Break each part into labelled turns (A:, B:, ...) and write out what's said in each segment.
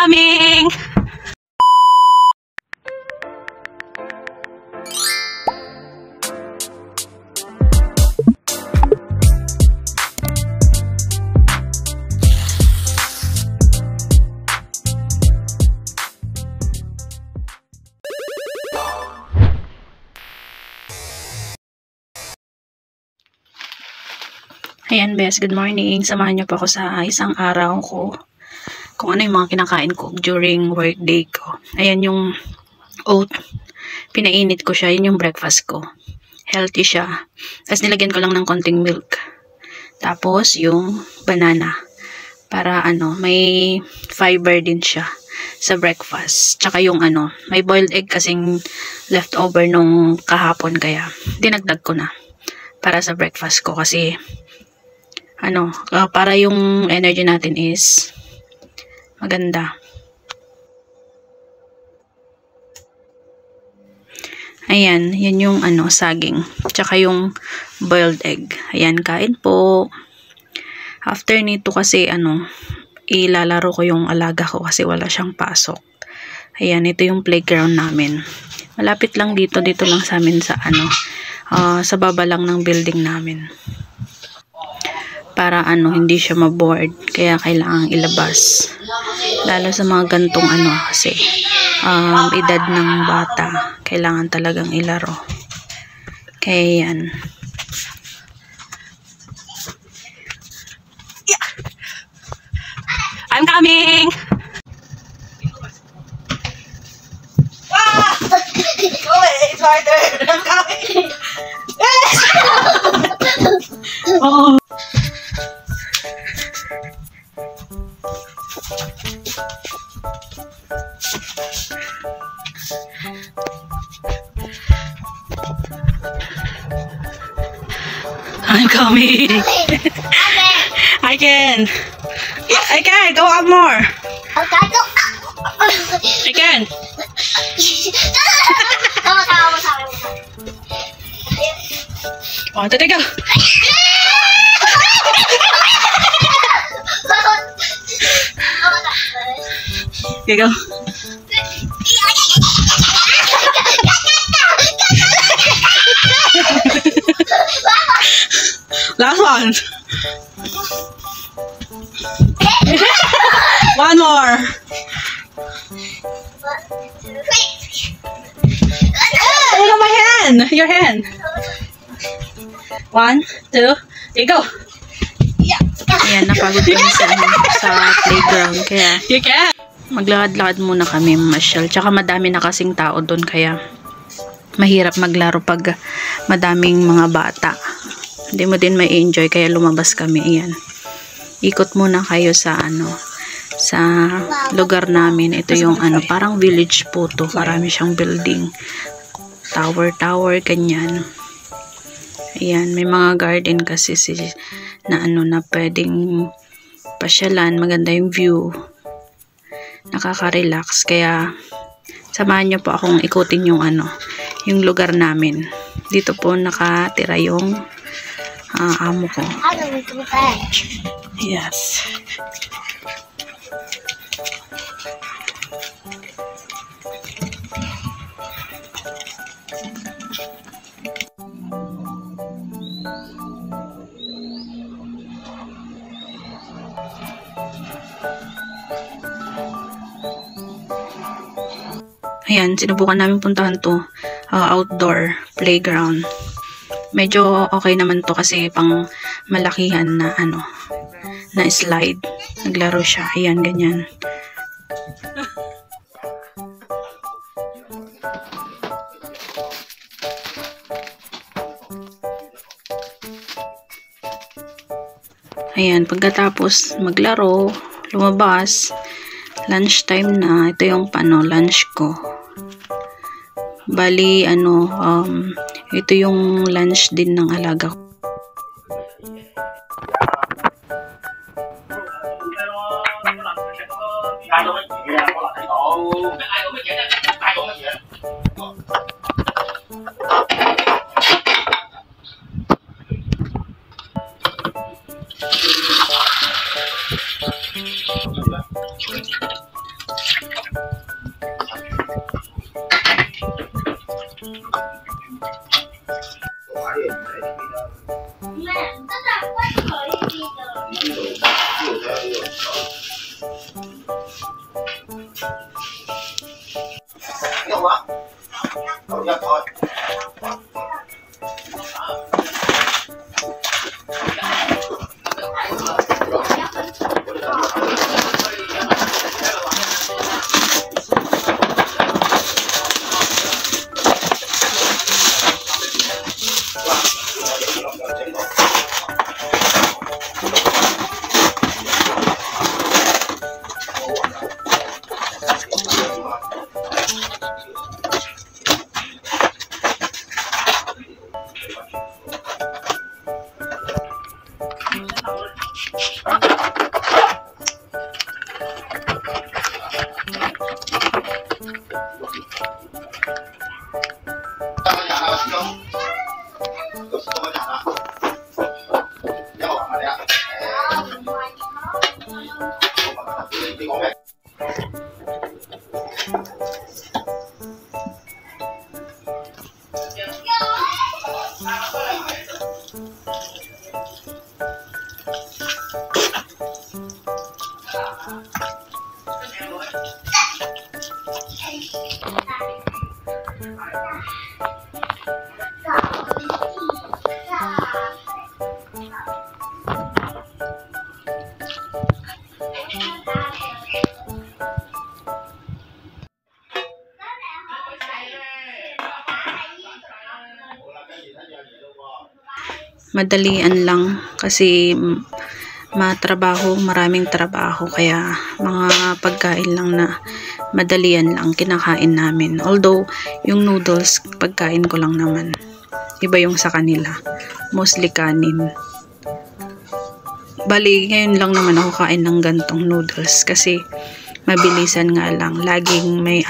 A: coming! Ayan, bes, good morning. Samahan niyo po ako sa isang araw ko. Kung ano yung mga kinakain ko during work day ko. Ayan yung oat. Pinainit ko siya. Yun yung breakfast ko. Healthy siya. Tapos nilagyan ko lang ng konting milk. Tapos yung banana. Para may fiber din siya sa breakfast. Tsaka yung may boiled egg kasing leftover nung kahapon. Kaya dinagdag ko na para sa breakfast ko. Kasi para yung energy natin is maganda. Ayan, yan yung saging. Tsaka yung boiled egg. Ayan, kain po. After nito kasi ilalaro ko yung alaga ko kasi wala siyang pasok. Ayan, ito yung playground namin. Malapit lang dito lang sa amin sa sa baba lang ng building namin. Para hindi siya ma-board, kaya kailangang ilabas. Lalo sa mga gantong kasi edad ng bata, kailangan talagang ilaro. Kaya yan. Yeah. I'm coming! Ah! Go away, it's harder. I'm coming! Oh! I'm coming. I can. I can. Go up more. I can. One, two, three, go. Here you go. Last one. One more. Oh no, my hand. Your hand. One, two, three, go. Yeah. Ayan, napagod kami sa playground. Kaya you can. Maglakad-lakad muna kami, masyal. Tsaka madami na kasing tao doon, kaya mahirap maglaro pag madaming mga bata. Hindi mo din may enjoy, kaya lumabas kami. Ayan. Ikot muna kayo sa sa lugar namin. Ito yung parang village po to. Marami siyang building. Tower, ganyan. Ayan, may mga garden kasi na na pwedeng pasyalan. Maganda yung view. Nakaka-relax, kaya samahan niyo po akong ikutin yung yung lugar namin. Dito po nakatira yung amo ko. Yes. Ayan, sinubukan namin puntahan to outdoor playground. Medyo okay naman to kasi pang malakihan na na slide. Naglaro siya. Ayan, ganyan. Ayan, pagkatapos maglaro, lumabas, lunchtime na. Ito yung lunch ko. Bali, ito yung lunch din ng alaga ko. Madalian lang kasi maraming trabaho, kaya mga pagkain lang na madalian lang kinakain namin. Although yung noodles pagkain ko lang naman, iba yung sa kanila, mostly kanin. Bali ngayon lang naman ako kain ng gantong noodles kasi mabilisan nga lang, laging may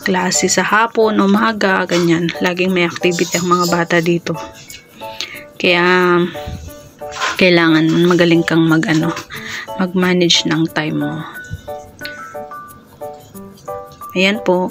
A: klase sa hapon, umaga, ganyan, laging may activity ang mga bata dito. Kaya kailangan magaling kang mag-manage ng time mo. Ayan po.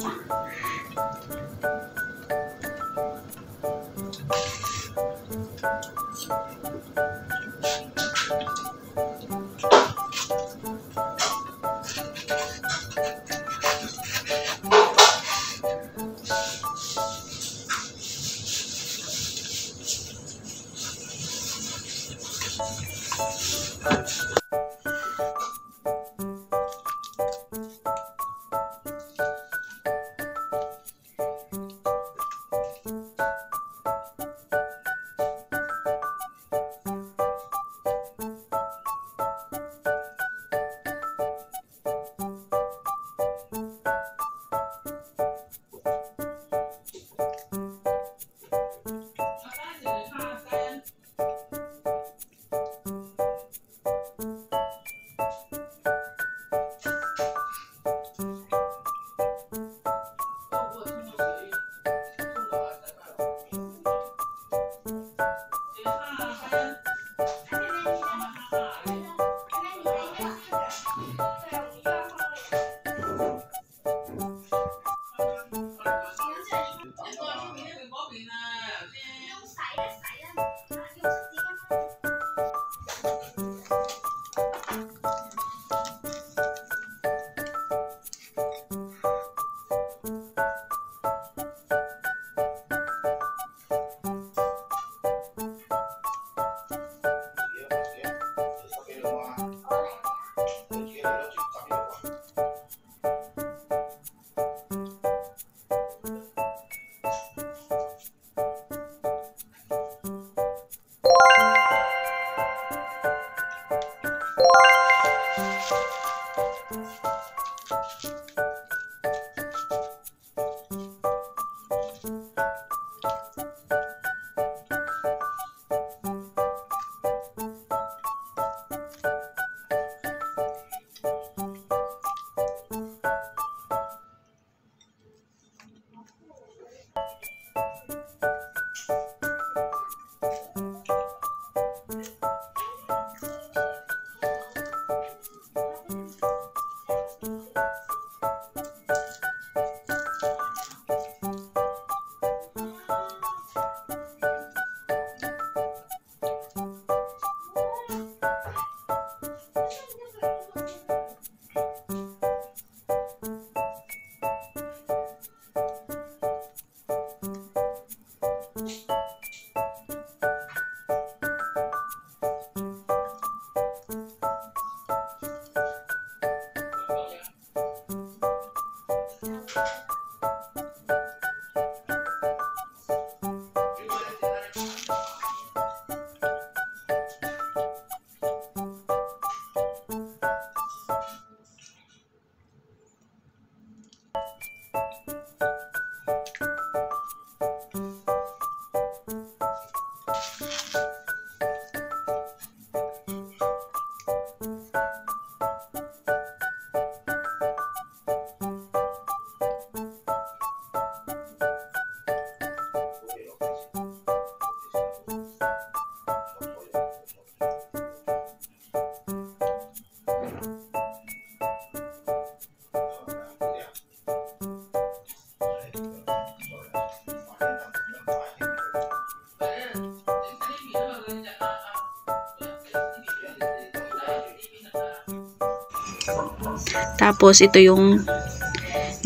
A: Tapos, ito yung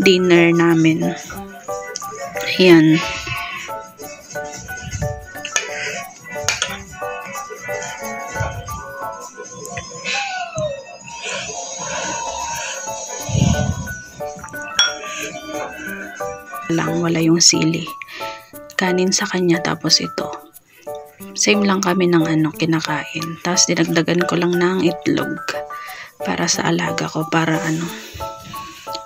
A: dinner namin. Ayan. Wala yung sili. Kanin sa kanya, tapos ito. Same lang kami ng kinakain. Tapos dinagdagan ko lang ng itlog para sa alaga ko, para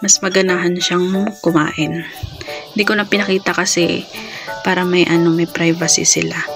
A: mas maganahan siyang kumain. Hindi ko na pinakita kasi para may may privacy sila.